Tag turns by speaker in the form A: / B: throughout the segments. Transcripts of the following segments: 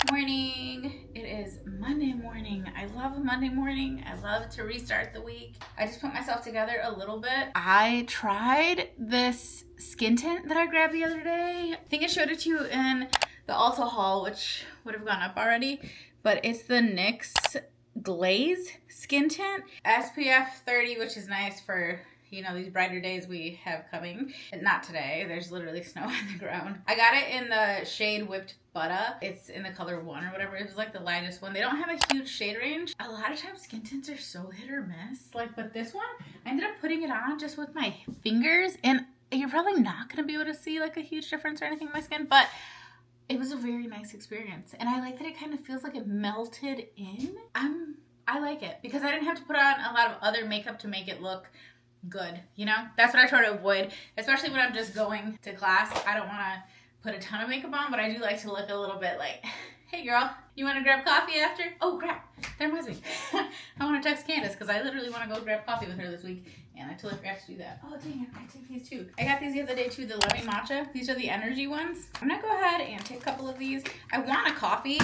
A: Morning. It is Monday morning. I love Monday morning. I love to restart the week. I just put myself together a little bit. I tried this skin tint that I grabbed the other day. I think I showed it to you in the Ulta haul, which would have gone up already, but it's the NYX Glaze skin tint. SPF 30, which is nice for these brighter days we have coming. Not today. There's literally snow on the ground. I got it in the shade Whipped Butter. It's in the color 1 or whatever. It was like the lightest one. They don't have a huge shade range. A lot of times skin tints are so hit or miss. But this one, I ended up putting it on just with my fingers, and you're probably not gonna be able to see a huge difference or anything in my skin, but it was a very nice experience. And I like that it kind of feels like it melted in. I like it because I didn't have to put on a lot of other makeup to make it look good. That's what I try to avoid, especially when I'm just going to class. I don't want to put a ton of makeup on, but I do like to look a little bit like, hey girl, you want to grab coffee after? Oh crap, that reminds me. I want to text Candace because I literally want to go grab coffee with her this week, and I totally forgot to do that. Oh dang it, I take these too. I got these the other day too, the lemon matcha. These are the energy ones. I'm gonna go ahead and take a couple of these. I want a coffee,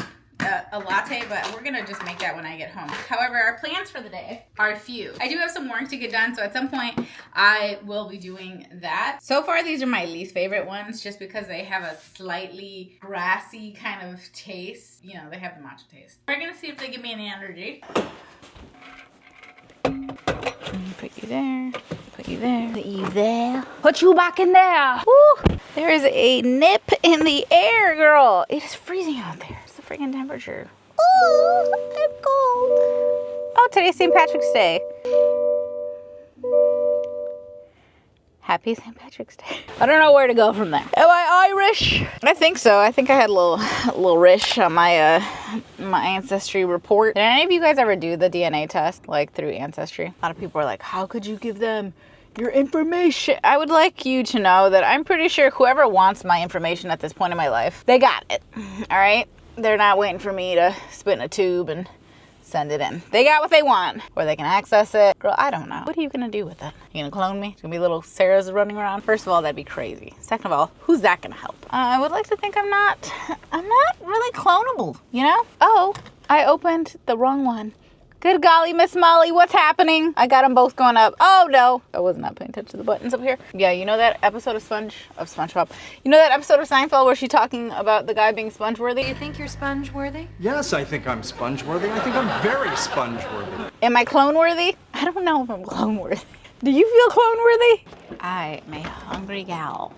A: a latte, but we're gonna just make that when I get home. However, our plans for the day are few. I do have some work to get done, so at some point I will be doing that. So far, these are my least favorite ones just because they have a slightly grassy kind of taste. They have the matcha taste. We're gonna see if they give me any energy. Put you there, put you there, put you there, put you back in there. Woo! There is a nip in the air, girl. It is freezing out there. Freaking temperature. Ooh, I'm cold. Oh, today's St. Patrick's Day. Happy St. Patrick's Day. I don't know where to go from there. Am I Irish? I think so. I think I had a little rish on my my ancestry report. Did any of you guys ever do the DNA test through Ancestry? A lot of people are like, how could you give them your information? I would like you to know that I'm pretty sure whoever wants my information at this point in my life, they got it. All right? They're not waiting for me to spit in a tube and send it in. They got what they want, or they can access it. Girl, I don't know. What are you gonna do with it? You gonna clone me? It's gonna be little Sarah's running around? First of all, that'd be crazy. Second of all, who's that gonna help? I would like to think I'm not really clonable, Oh, I opened the wrong one. Good golly, Miss Molly, what's happening? I got them both going up. Oh no, I was not paying attention to the buttons up here. Yeah, you know that episode of SpongeBob? You know that episode of Seinfeld where she's talking about the guy being sponge-worthy?
B: You think you're sponge-worthy?
C: Yes, I think I'm sponge-worthy. I think I'm very sponge-worthy.
A: Am I clone-worthy? I don't know if I'm clone-worthy. Do you feel clone-worthy? I am a hungry gal.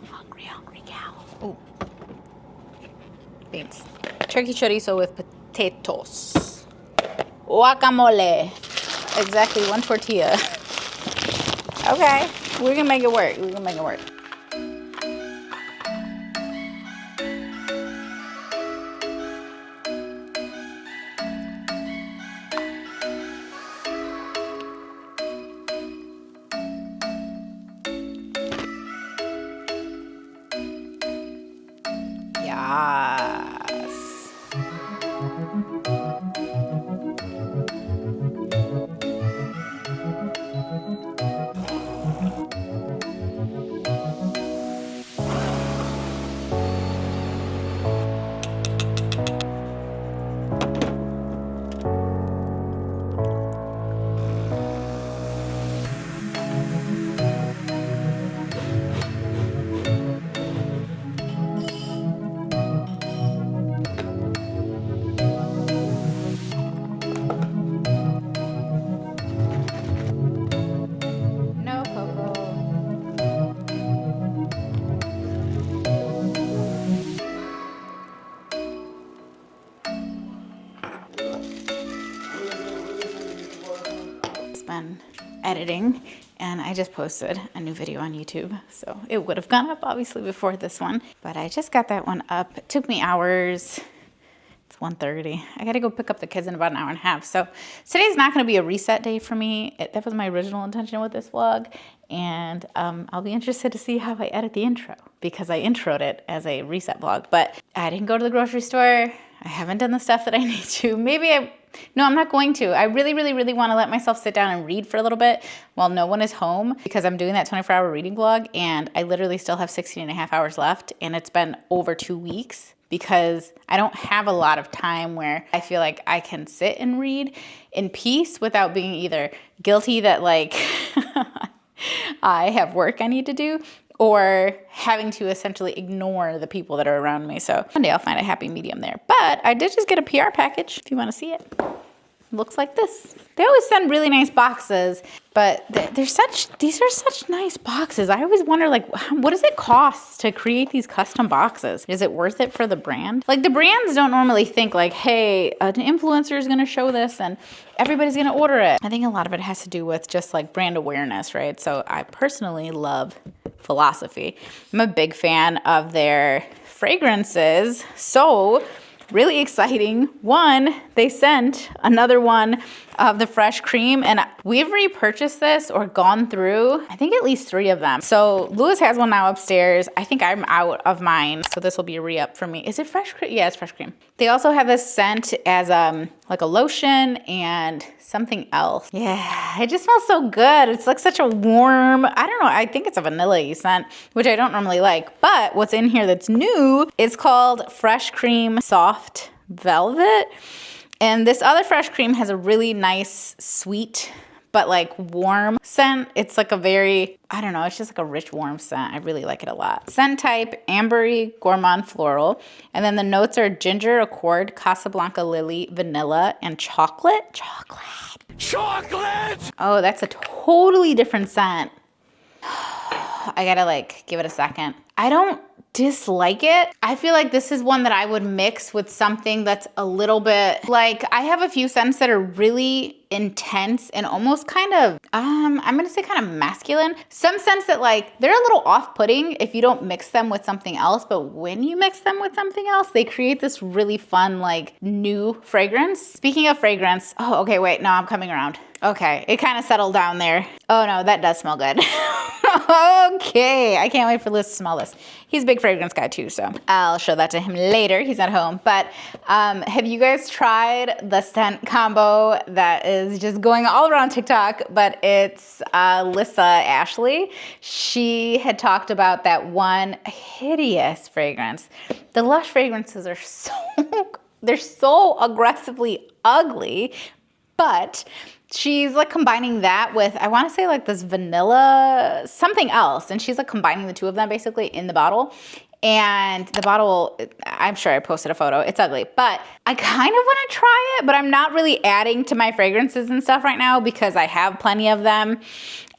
A: Hungry gal. Ooh. Beans. Turkey chorizo with potatoes. Guacamole. Exactly 1 tortilla. Okay, we're gonna make it work. Yes. Been editing, and I just posted a new video on YouTube, so it would have gone up obviously before this one, but I just got that one up. It took me hours. It's 1:30. I gotta go pick up the kids in about an hour and a half, so today's not gonna be a reset day for me. That was my original intention with this vlog, and I'll be interested to see how I edit the intro, because I introed it as a reset vlog, but I didn't go to the grocery store. I haven't done the stuff that I need to. No, I'm not going to. I really, really, really want to let myself sit down and read for a little bit while no one is home, because I'm doing that 24-hour reading vlog, and I literally still have 16 and a half hours left, and it's been over 2 weeks because I don't have a lot of time where I feel like I can sit and read in peace without being either guilty that like I have work I need to do, or having to essentially ignore the people that are around me. So one day I'll find a happy medium there. But I did just get a PR package, if you want to see it. Looks like this. They always send really nice boxes, but these are such nice boxes. I always wonder, like, what does it cost to create these custom boxes? Is it worth it for the brand? Like, the brands don't normally think like, hey, an influencer is going to show this and everybody's going to order it. I think a lot of it has to do with just like brand awareness, right? So I personally love Philosophy. I'm a big fan of their fragrances. So really exciting. One, they sent another one of the fresh cream, and we've repurchased this or gone through, I think, at least 3 of them. So Lewis has one now upstairs. I think I'm out of mine, so this will be a re-up for me. Is it fresh cream? Yeah, it's fresh cream. They also have this scent as like a lotion and something else. Yeah, it just smells so good. It's like such a warm, I don't know, I think it's a vanilla-y scent, which I don't normally like. But what's in here that's new is called Fresh Cream Soft Velvet. And this other fresh cream has a really nice, sweet, but like warm scent. It's like a very, I don't know, it's just like a rich, warm scent. I really like it a lot. Scent type, ambery, gourmand floral. And then the notes are ginger, accord, Casablanca lily, vanilla, and chocolate. Chocolate! Oh, that's a totally different scent. I gotta like give it a second. I don't dislike it. I feel like this is one that I would mix with something that's a little bit like, I have a few scents that are really intense and almost kind of, I'm gonna say kind of masculine. Some scents that like, they're a little off-putting if you don't mix them with something else, but when you mix them with something else, they create this really fun, like new fragrance. Speaking of fragrance, oh, okay, wait, no, I'm coming around. Okay, it kind of settled down there. Oh no, that does smell good. Okay, I can't wait for Liz to smell this. He's a big fragrance guy too, so I'll show that to him later. He's at home. But have you guys tried the scent combo that is just going all around TikTok? But it's Lissa Ashley. She had talked about that one hideous fragrance. The Lush fragrances are they're so aggressively ugly, but she's like combining that with, I want to say like this vanilla, something else. And she's like combining the 2 of them basically in the bottle. And the bottle, I'm sure I posted a photo. It's ugly, but I kind of want to try it, but I'm not really adding to my fragrances and stuff right now because I have plenty of them.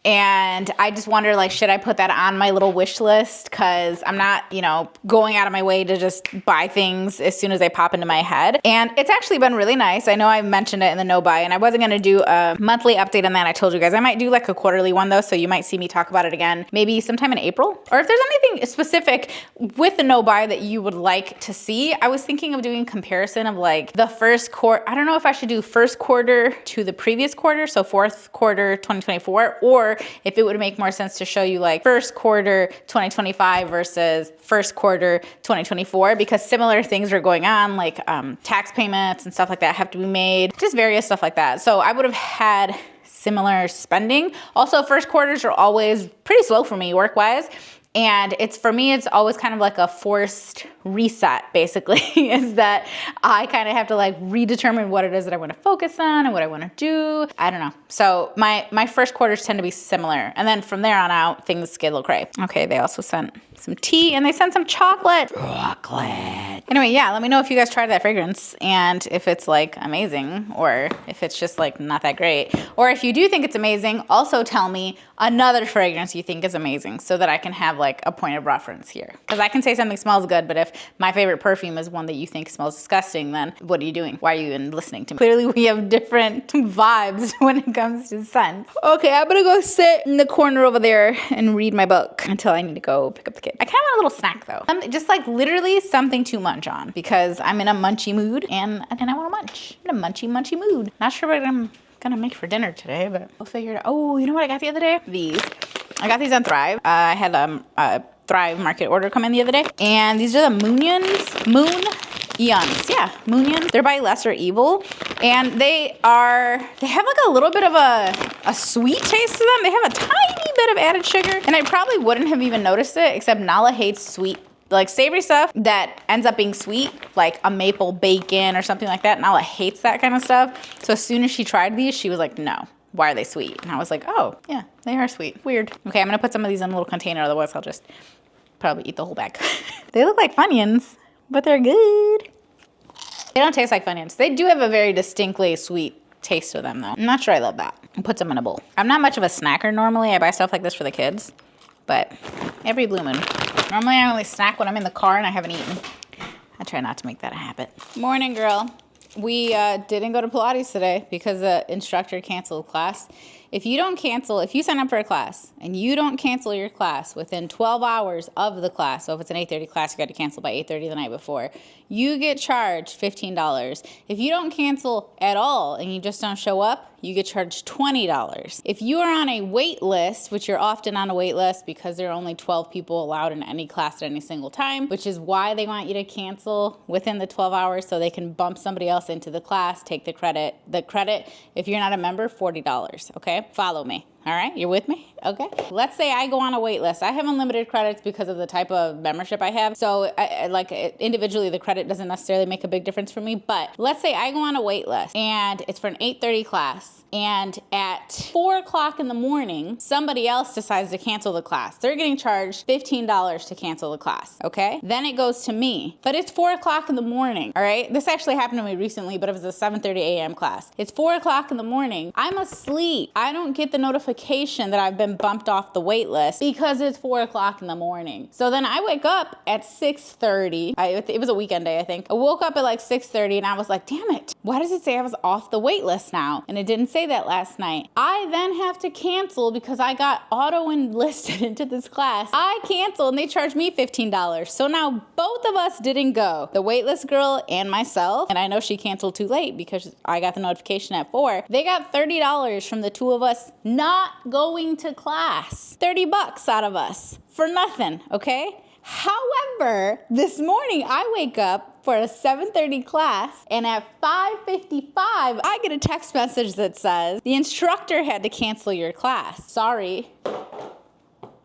A: And I just wonder, like, should I put that on my little wish list? Because I'm not, you know, going out of my way to just buy things as soon as they pop into my head. And it's actually been really nice. I know I mentioned it in the no buy, and I wasn't going to do a monthly update on that. I told you guys I might do like a quarterly one though, so you might see me talk about it again, maybe sometime in April. Or if there's anything specific with the no buy that you would like to see, I was thinking of doing comparison of like the first quarter. I don't know if I should do first quarter to the previous quarter, so fourth quarter 2024, or if it would make more sense to show you like first quarter 2025 versus first quarter 2024, because similar things are going on, like tax payments and stuff like that have to be made, just various stuff like that. So I would have had similar spending. Also, first quarters are always pretty slow for me work-wise. And for me, it's always kind of like a forced reset, basically, is that I kind of have to like redetermine what it is that I want to focus on and what I want to do. I don't know. So my first quarters tend to be similar. And then from there on out, things get a little cray. Okay, they also sent some tea and they sent some chocolate. Anyway, yeah, let me know if you guys tried that fragrance and if it's like amazing or if it's just like not that great. Or if you do think it's amazing, also tell me another fragrance you think is amazing so that I can have like a point of reference here. Because I can say something smells good, but if my favorite perfume is one that you think smells disgusting, then what are you doing? Why are you even listening to me? Clearly we have different vibes when it comes to scent. Okay, I'm gonna go sit in the corner over there and read my book until I need to go pick up the kid. I kind of want a little snack though. Just like literally something to munch on because I'm in a munchy mood and I want to munch. I'm in a munchy mood. Not sure what I'm gonna make for dinner today, but we'll figure it out. Oh, you know what I got the other day? These. I got these on Thrive. I had a Thrive market order come in the other day, and these are the Moon Eons. Yeah, Moonions. They're by Lesser Evil, and they have like a little bit of a sweet taste to them. They have a tiny bit of added sugar, and I probably wouldn't have even noticed it, except Nala hates sweet like savory stuff that ends up being sweet, like a maple bacon or something like that. Nala hates that kind of stuff. So as soon as she tried these, she was like, no, why are they sweet? And I was like, oh, yeah, they are sweet. Weird. Okay, I'm going to put some of these in a little container. Otherwise, I'll just probably eat the whole bag. They look like Funyuns, but they're good. They don't taste like Funyuns. They do have a very distinctly sweet taste to them, though. I'm not sure I love that. I'll put some in a bowl. I'm not much of a snacker normally. I buy stuff like this for the kids, but every blue moon. Normally, I only snack when I'm in the car and I haven't eaten. I try not to make that a habit. Morning, girl. We didn't go to Pilates today because the instructor canceled class. If you sign up for a class and you don't cancel your class within 12 hours of the class, so if it's an 8:30 class, you got to cancel by 8:30 the night before, you get charged $15. If you don't cancel at all and you just don't show up, you get charged $20. If you are on a wait list, which you're often on a wait list because there are only 12 people allowed in any class at any single time, which is why they want you to cancel within the 12 hours so they can bump somebody else into the class, take the credit. The credit, if you're not a member, $40, okay? Follow me. All right, you're with me? Okay. Let's say I go on a wait list. I have unlimited credits because of the type of membership I have. So individually, the credit doesn't necessarily make a big difference for me. But let's say I go on a wait list and it's for an 8:30 class. And at 4 o'clock in the morning, somebody else decides to cancel the class. They're getting charged $15 to cancel the class, okay? Then it goes to me. But it's 4 o'clock in the morning, all right? This actually happened to me recently, but it was a 7:30 a.m. class. It's 4 o'clock in the morning. I'm asleep. I don't get the notification that I've been bumped off the wait list because it's 4 o'clock in the morning. So then I wake up at 6:30. It was a weekend day, I think. I woke up at like 6:30 and I was like, damn it. Why does it say I was off the wait list now? And it didn't say that last night. I then have to cancel because I got auto enlisted into this class. I canceled and they charged me $15. So now both of us didn't go. The waitlist girl and myself. And I know she canceled too late because I got the notification at 4. They got $30 from the two of us not going to class. $30 out of us for nothing, okay? However, this morning I wake up for a 7:30 class and at 5:55 I get a text message that says the instructor had to cancel your class. Sorry.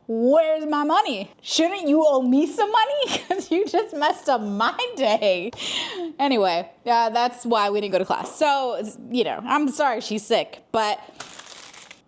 A: Where's my money? Shouldn't you owe me some money? Because you just messed up my day. Anyway, that's why we didn't go to class. So, I'm sorry she's sick, but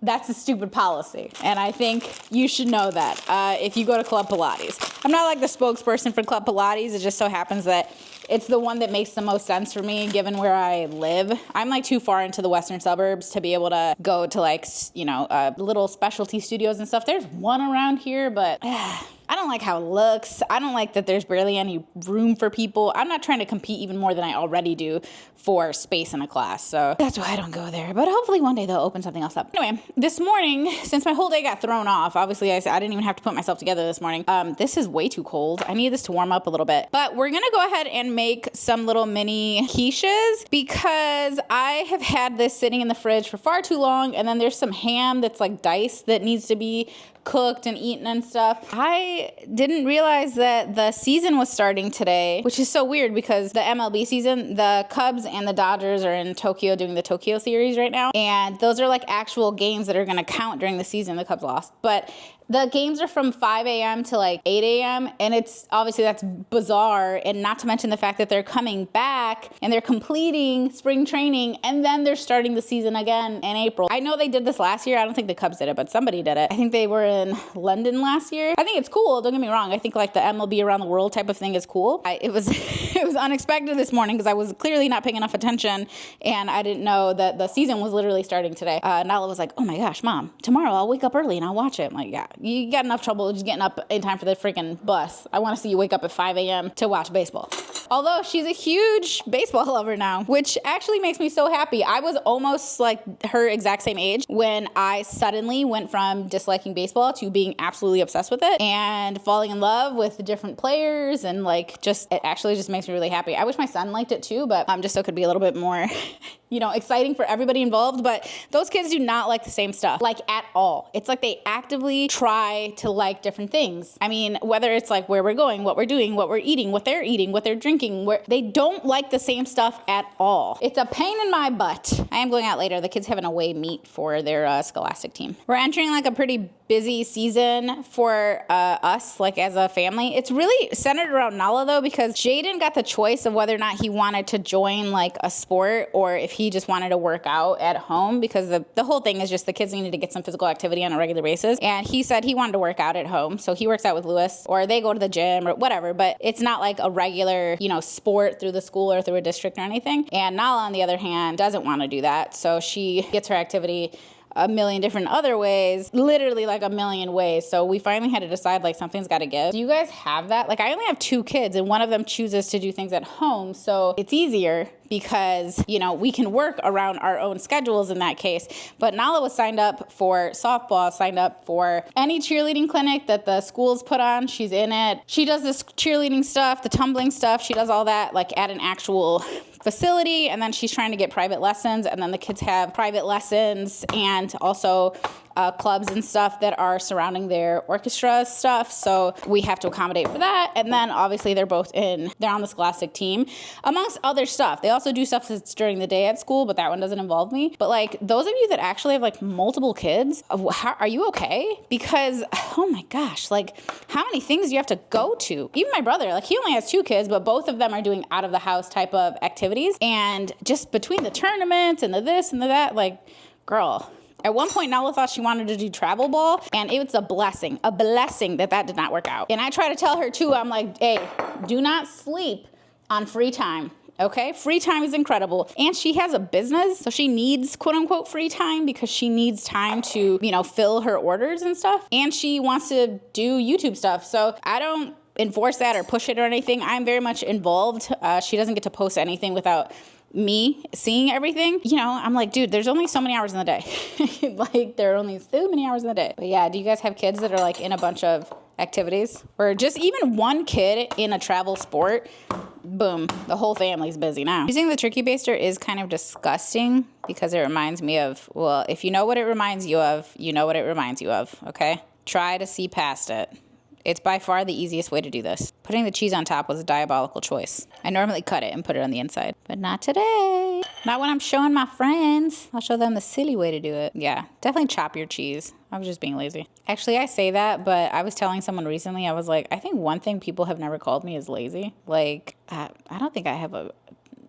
A: that's a stupid policy, and I think you should know that if you go to Club Pilates. I'm not like the spokesperson for Club Pilates. It just so happens that it's the one that makes the most sense for me given where I live. I'm like too far into the western suburbs to be able to go to little specialty studios and stuff. There's one around here, but I don't like how it looks. I don't like that there's barely any room for people. I'm not trying to compete even more than I already do for space in a class. So that's why I don't go there. But hopefully one day they'll open something else up. Anyway, this morning, since my whole day got thrown off, obviously I didn't even have to put myself together this morning. This is way too cold. I need this to warm up a little bit. But we're going to go ahead and make some little mini quiches because I have had this sitting in the fridge for far too long. And then there's some ham that's like diced that needs to be cooked and eaten and stuff. I didn't realize that the season was starting today, which is so weird because the MLB season, the Cubs and the Dodgers are in Tokyo doing the Tokyo series right now. And those are like actual games that are going to count during the season. The Cubs lost. But the games are from 5 a.m. to like 8 a.m. And it's obviously that's bizarre. And not to mention the fact that they're coming back and they're completing spring training and then they're starting the season again in April. I know they did this last year. I don't think the Cubs did it, but somebody did it. I think they were in London last year. I think it's cool. Don't get me wrong. I think like the MLB around the world type of thing is cool. It was unexpected this morning because I was clearly not paying enough attention and I didn't know that the season was literally starting today. Nala was like, oh my gosh, Mom, tomorrow I'll wake up early and I'll watch it. I'm like, yeah. You got enough trouble just getting up in time for the freaking bus. I want to see you wake up at 5 a.m. to watch baseball. Although she's a huge baseball lover now, which actually makes me so happy. I was almost like her exact same age when I suddenly went from disliking baseball to being absolutely obsessed with it and falling in love with the different players and like it actually just makes me really happy. I wish my son liked it too, but just so it could be a little bit more exciting for everybody involved. But those kids do not like the same stuff, like at all. It's like they actively try to like different things. I mean, whether it's like where we're going, what we're doing, what we're eating, what they're drinking, they don't like the same stuff at all. It's a pain in my butt. I am going out later. The kids have an away meet for their scholastic team. We're entering like a pretty busy season for us, like as a family. It's really centered around Nala though, because Jaden got the choice of whether or not he wanted to join like a sport or if he just wanted to work out at home, because the whole thing is just the kids needed to get some physical activity on a regular basis. And he said he wanted to work out at home. So he works out with Lewis, or they go to the gym or whatever, but it's not like a regular, you know, sport through the school or through a district or anything. And Nala, on the other hand, doesn't want to do that. So she gets her activity a million different other ways, literally like a million ways. So we finally had to decide like something's got to give. Do you guys have that? Like I only have 2 kids and one of them chooses to do things at home. So it's easier because, you know, we can work around our own schedules in that case. But Nala was signed up for softball, signed up for any cheerleading clinic that the schools put on. She's in it. She does this cheerleading stuff, the tumbling stuff. She does all that like at an actual facility, and then she's trying to get private lessons, and then the kids have private lessons and also clubs and stuff that are surrounding their orchestra stuff, so we have to accommodate for that. And then obviously they're on the scholastic team amongst other stuff. They also do stuff that's during the day at school, but that one doesn't involve me. But like those of you that actually have like multiple kids, are you okay? Because oh my gosh, like how many things do you have to go to? Even my brother, like he only has 2 kids, but both of them are doing out of the house type of activities, and just between the tournaments and the this and the that, like girl. At one point, Nala thought she wanted to do travel ball, and it was a blessing that did not work out. And I try to tell her too, I'm like, hey, do not sleep on free time. Okay, free time is incredible. And she has a business, so she needs quote unquote free time because she needs time to, you know, fill her orders and stuff. And she wants to do YouTube stuff. So I don't enforce that or push it or anything. I'm very much involved. She doesn't get to post anything without me seeing everything. You know, I'm like, dude, there's only so many hours in the day. Like there are only so many hours in the day. But yeah, do you guys have kids that are like in a bunch of activities, or just even one kid in a travel sport? Boom, the whole family's busy now. Using the turkey baster is kind of disgusting because it reminds me of, well, if you know what it reminds you of, you know what it reminds you of, okay? Try to see past it. It's by far the easiest way to do this. Putting the cheese on top was a diabolical choice. I normally cut it and put it on the inside, but not today. Not when I'm showing my friends. I'll show them the silly way to do it. Yeah, definitely chop your cheese. I was just being lazy. Actually, I say that, but I was telling someone recently, I was like, I think one thing people have never called me is lazy. Like, I don't think I have a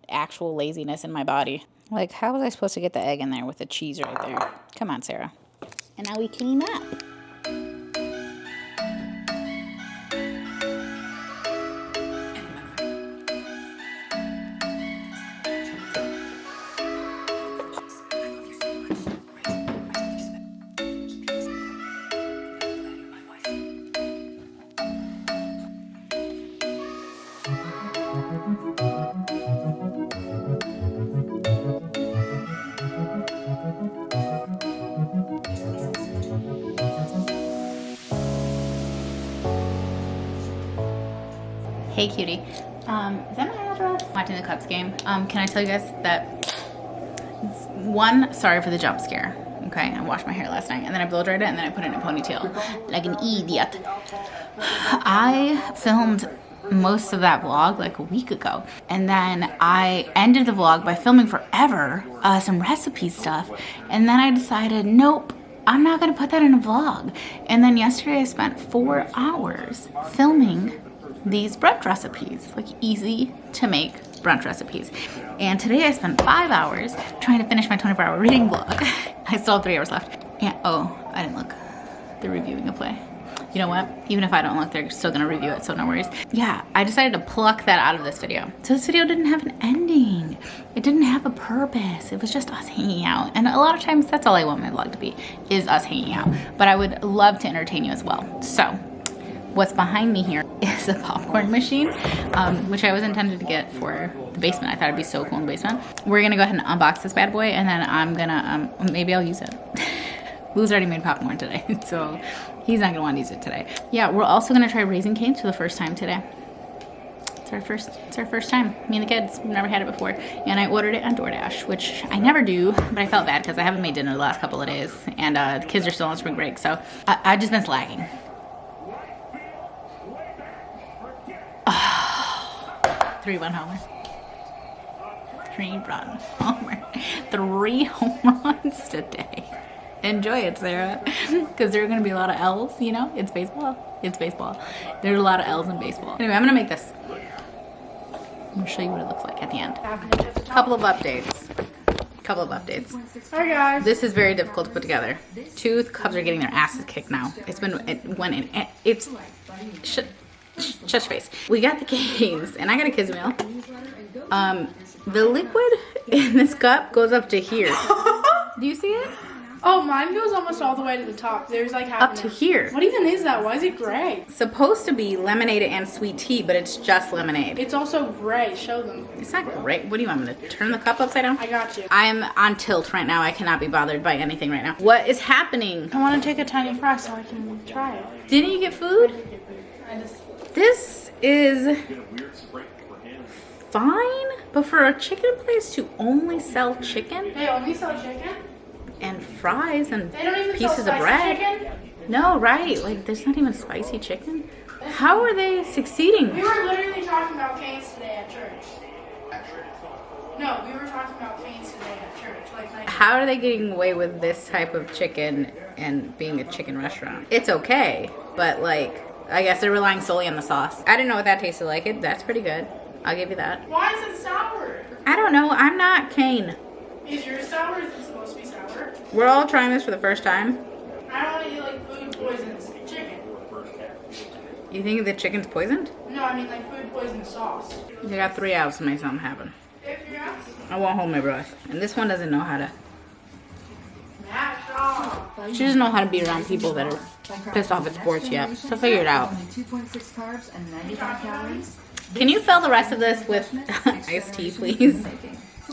A: actual laziness in my body. Like, how was I supposed to get the egg in there with the cheese right there? Come on, Sarah. And now we clean up. Hey cutie, is that my address? Watching the Cubs game. Can I tell you guys that, sorry for the jump scare. Okay, I washed my hair last night and then I blow dried it and then I put it in a ponytail like an idiot. I filmed most of that vlog like a week ago, and then I ended the vlog by filming forever some recipe stuff, and then I decided, nope, I'm not gonna put that in a vlog. And then yesterday I spent 4 hours filming these brunch recipes, like easy to make brunch recipes. And today I spent 5 hours trying to finish my 24-hour reading vlog. I still have 3 hours left. Yeah, oh, I didn't look. They're reviewing a play. You know what? Even if I don't look, they're still gonna review it, so no worries. Yeah, I decided to pluck that out of this video. So this video didn't have an ending. It didn't have a purpose. It was just us hanging out. And a lot of times that's all I want my vlog to be, is us hanging out. But I would love to entertain you as well. So, what's behind me here is a popcorn machine, which I was intended to get for the basement. I thought it'd be so cool in the basement. We're gonna go ahead and unbox this bad boy, and then I'm gonna, maybe I'll use it. Lou's already made popcorn today, so he's not gonna want to use it today. Yeah, we're also gonna try Raising Cane's for the first time today. It's our first time. Me and the kids, we've never had it before. And I ordered it on DoorDash, which I never do, but I felt bad because I haven't made dinner the last couple of days, and the kids are still on spring break, so I've just been slacking. 3-1 homer. dream run. Homer. 3 home runs today. Enjoy it, Sarah. Because there are going to be a lot of L's, you know? It's baseball. It's baseball. There's a lot of L's in baseball. Anyway, I'm going to make this. I'm going to show you what it looks like at the end. Couple of updates.
B: Hi guys.
A: This is very difficult to put together. 2 Cubs are getting their asses kicked now. Shut your face. We got the games, and I got a kids meal. The liquid in this cup goes up to here. Do you see it?
B: Oh, mine goes almost all the way to the top. There's like half
A: Up to here.
B: What even is that? Why is it gray?
A: Supposed to be lemonade and sweet tea, but it's just lemonade.
B: It's also gray. Show them.
A: It's not great. What do you want me to turn the cup upside down?
B: I got you.
A: I'm on tilt right now. I cannot be bothered by anything right now. What is happening?
B: I want to take a tiny fry so I can try it.
A: Didn't you get food? This is fine, but for a chicken place to only sell chicken
B: They only sell chicken?
A: and fries and
B: They don't even sell
A: pieces of
B: spicy
A: bread.
B: chicken?
A: No, right? Like there's not even spicy chicken. How are they succeeding?
B: We were literally talking about canes today at church. No, we were talking about canes today at church. Like
A: How are they getting away with this type of chicken and being a chicken restaurant? It's okay, but like I guess they're relying solely on the sauce. I didn't know what that tasted like. That's pretty good. I'll give you that.
B: Why is it sour?
A: I don't know. I'm not Kane.
B: Is yours sour? Is it supposed to be sour?
A: We're all trying this for the first time.
B: I don't want to eat like food poisonous chicken.
A: You think the chicken's poisoned?
B: No, I mean like food poisonous sauce.
A: I got 3 hours to make something happen. I won't hold my breath. And this one doesn't know how to. She doesn't know how to be around people that are pissed off at sports yet. So figure it out.
D: 2.6 carbs and 95 calories.
A: Can you fill the rest of this with iced tea, please?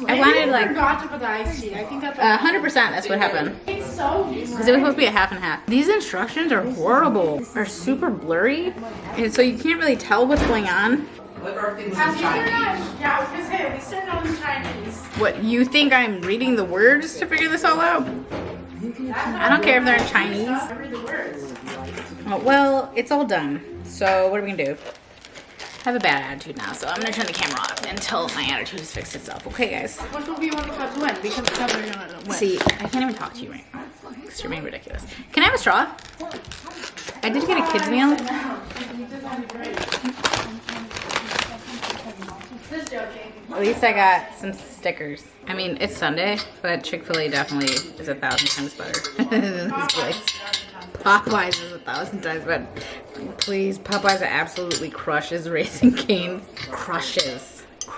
A: I wanted
B: I
A: like
B: forgot to put the iced tea. I think that's
A: 100%. That's what happened.
B: It's so
A: Because it was supposed to be a half and half. These instructions are horrible. Are super blurry, and so you can't really tell what's going on.
B: Yeah, I was gonna say, at least they're not in Chinese.
A: What, you think I'm reading the words to figure this all out? I don't care if they're in Chinese.
B: I read the words.
A: Oh, well, it's all done. So what are we gonna do? I have a bad attitude now, so I'm gonna turn the camera off until my attitude has fixed itself. Okay, guys?
B: Which will be when the Cubs win, because the Cubs are gonna win.
A: See, I can't even talk to you right now because you're being ridiculous. Can I have a straw? I did get a kids meal.
B: Just joking.
A: At least I got some stickers. I mean, it's Sunday, but Chick-fil-A definitely is 1,000 times better than this place. Popeyes is 1,000 times better. Please, Popeyes absolutely crushes Raising Cane's. Crushes them.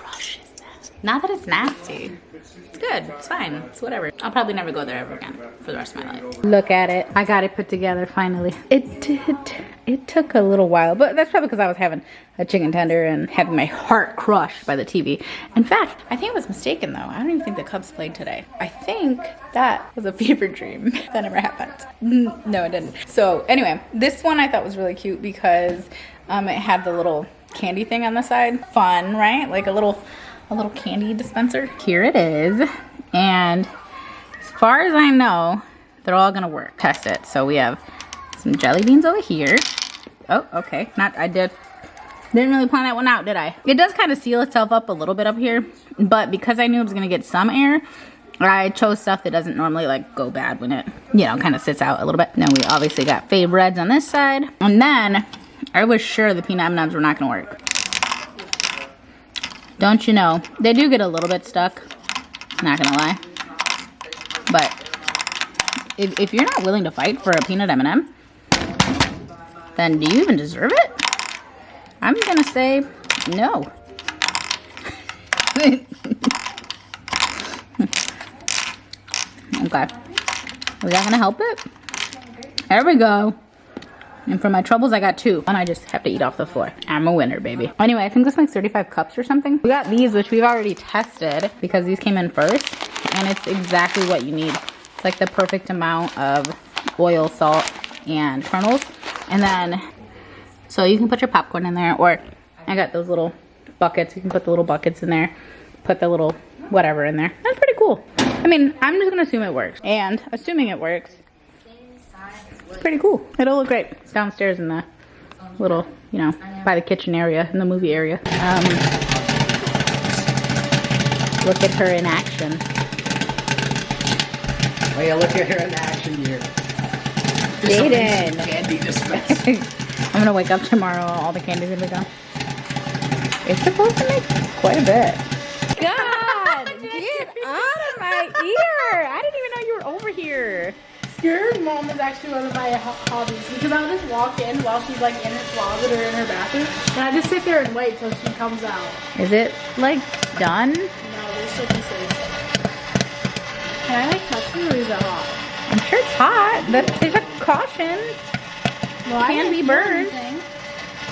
A: Not that it's nasty. It's good. It's fine. It's whatever. I'll probably never go there ever again for the rest of my life. Look at it. I got it put together finally. It did. It took a little while, but that's probably because I was having a chicken tender and having my heart crushed by the TV. In fact, I think I was mistaken though. I don't even think the Cubs played today. I think that was a fever dream. That never happened. No, it didn't. So anyway, this one I thought was really cute because it had the little candy thing on the side. Fun, right? Like a little candy dispenser. Here it is. And as far as I know, they're all gonna work. Test it. So we have some jelly beans over here. Oh, okay. Didn't really plan that one out, did I? It does kind of seal itself up a little bit up here, but because I knew it was gonna get some air, I chose stuff that doesn't normally like go bad when it, you know, kind of sits out a little bit. Then we obviously got Fave Reds on this side, and then I was sure the peanut M&Ms were not gonna work. Don't you know? They do get a little bit stuck, not gonna lie. But if you're not willing to fight for a peanut M&M, then do you even deserve it? I'm gonna say no. Okay. Is that gonna help it? There we go. And for my troubles, I got 2. And I just have to eat off the floor. I'm a winner, baby. Anyway, I think this makes 35 cups or something. We got these, which we've already tested because these came in first. And it's exactly what you need. It's like the perfect amount of oil, salt, and kernels. And then, so you can put your popcorn in there, or I got those little buckets. You can put the little buckets in there. Put the little whatever in there. That's pretty cool. I mean, I'm just gonna assume it works. And assuming it works, it's pretty cool. It'll look great. It's downstairs in the little, you know, by the kitchen area, in the movie area. Look at her in action.
E: Oh yeah, look at her in action here.
A: Jaden.
E: Candy dispense.
A: I'm gonna wake up tomorrow, all the candy's gonna be gone. It's supposed to make quite a bit. God! Get out of my ear! I didn't even know you were over here.
B: Your mom is actually one of my hobbies because I'll just walk in while she's like in her closet or in her bathroom, and I just sit there and wait till she comes out.
A: Is it like done?
B: No, there's still pieces. Can I like touch them or is it hot?
A: I'm sure it's hot. There's a caution.
B: Well, I
A: Can
B: didn't
A: be
B: feel
A: burned.
B: anything.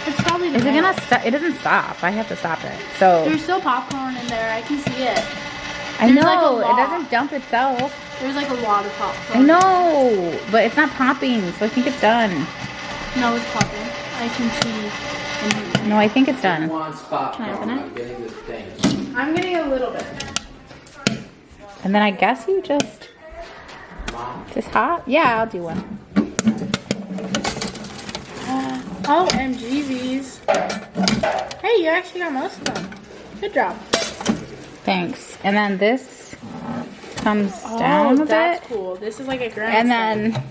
B: It's probably the
A: Is it
B: milk.
A: gonna stop? It doesn't stop. I have to stop it. So
B: There's still popcorn in there. I can see it.
A: I
B: There's like a
A: know it
B: lot.
A: doesn't dump itself.
B: There's like a lot of
A: I
B: popcorn.
A: know, but it's not popping, so I think it's done.
B: No, it's popping. I can see.
A: No, I think it's done.
E: Wants popcorn.
B: Can I open it?
E: I'm getting this thing.
B: I'm getting a little bit.
A: And then I guess you just hot? Yeah, I'll do one.
B: Oh, MGVs. Hey, you actually got most of them. Good job.
A: Thanks. And then this comes down a
B: that's
A: bit.
B: cool. This is like a grandma.
A: And then,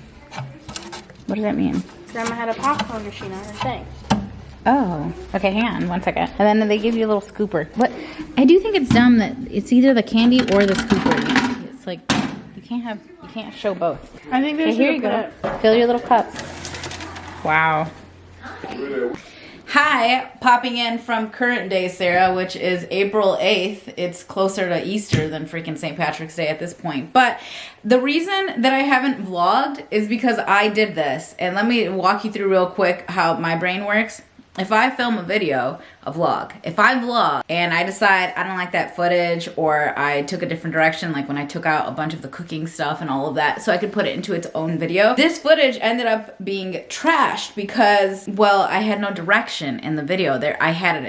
A: what does that mean?
B: Grandma had a popcorn machine on her thing.
A: Oh, okay, hang on one second. And then they give you a little scooper. What? I do think it's dumb that it's either the candy or the scooper. It's like, you can't show both.
B: I think they
A: Okay,
B: should
A: here you
B: have put
A: go. Fill your little cup. Wow. Hi, popping in from current day, Sarah, which is April 8th. It's closer to Easter than freaking St. Patrick's Day at this point. But the reason that I haven't vlogged is because I did this. And let me walk you through real quick how my brain works. If I film a video, a vlog, if I vlog and I decide I don't like that footage or I took a different direction, like when I took out a bunch of the cooking stuff and all of that so I could put it into its own video, this footage ended up being trashed because, well, I had no direction in the video. There, I had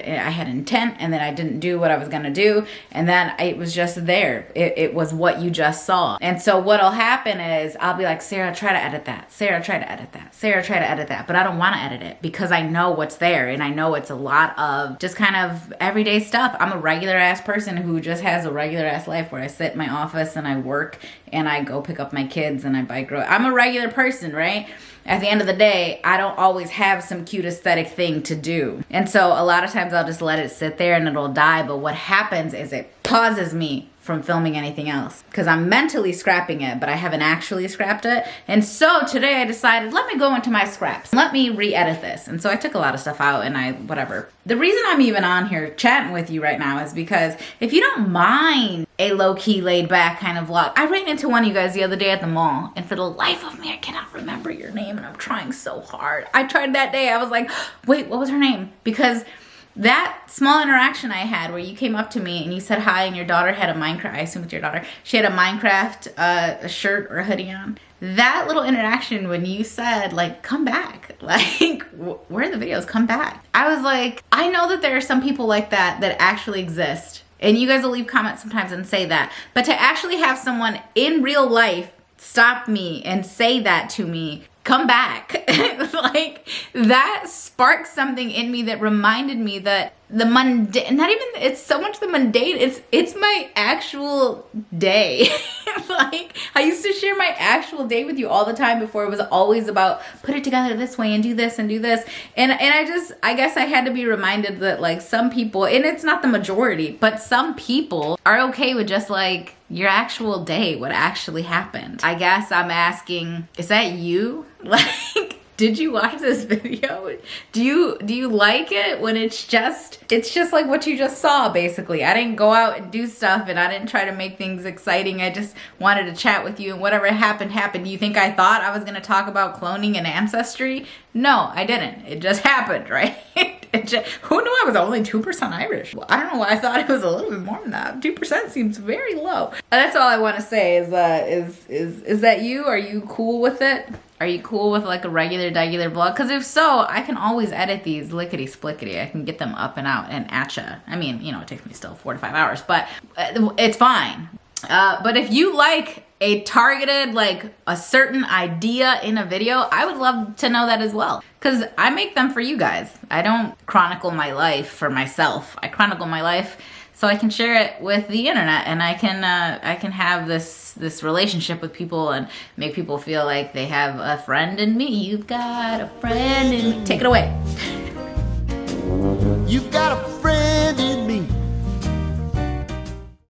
A: intent, and then I didn't do what I was gonna do, and then it was just there. It was what you just saw. And so what'll happen is I'll be like, Sarah, try to edit that. Sarah, try to edit that. Sarah, try to edit that. But I don't want to edit it because I know what's there. And I know it's a lot of just kind of everyday stuff. I'm a regular ass person who just has a regular ass life where I sit in my office and I work and I go pick up my kids and I bike road. I'm a regular person, right? At the end of the day, I don't always have some cute aesthetic thing to do. And so a lot of times I'll just let it sit there and it'll die. But what happens is it pauses me from filming anything else because I'm mentally scrapping it, but I haven't actually scrapped it. And so today I decided, let me go into my scraps. Let me re-edit this. And so I took a lot of stuff out and whatever. The reason I'm even on here chatting with you right now is because if you don't mind a low-key, laid-back kind of vlog, I ran into one of you guys the other day at the mall, and for the life of me, I cannot remember your name, and I'm trying so hard. I tried that day. I was like, wait, what was her name? Because that small interaction I had where you came up to me and you said hi and your daughter had a Minecraft, I assume it's your daughter, she had a Minecraft a shirt or a hoodie on. That little interaction when you said, like, come back, like, where are the videos? Come back. I was like, I know that there are some people like that that actually exist. And you guys will leave comments sometimes and say that. But to actually have someone in real life stop me and say that to me, come back. Like, that sparked something in me that reminded me that the mundane, not even, it's so much the mundane, it's my actual day. Like, I used to share my actual day with you all the time before it was always about put it together this way and do this and do this. And I guess I had to be reminded that, like, some people, and it's not the majority, but some people are okay with just like your actual day, what actually happened. I guess I'm asking, is that you? Like, did you watch this video? Do you like it when it's just like what you just saw, basically? I didn't go out and do stuff and I didn't try to make things exciting. I just wanted to chat with you, and whatever happened. Do you think I thought I was gonna talk about cloning and ancestry? No, I didn't. It just happened, right? Who knew I was only 2% Irish? Well, I don't know why I thought it was a little bit more than that. 2% seems very low. That's all I want to say is that you? Are you cool with it? Are you cool with like a regular vlog? Because if so, I can always edit these lickety splickety. I can get them up and out and at ya. I mean, you know, it takes me still 4 to 5 hours, but it's fine. But if you like a targeted, like a certain idea in a video, I would love to know that as well. Because I make them for you guys. I don't chronicle my life for myself. I chronicle my life so I can share it with the internet, and I can have this relationship with people and make people feel like they have a friend in me. You've got a friend in me. Take it away.
F: You've got a friend in me.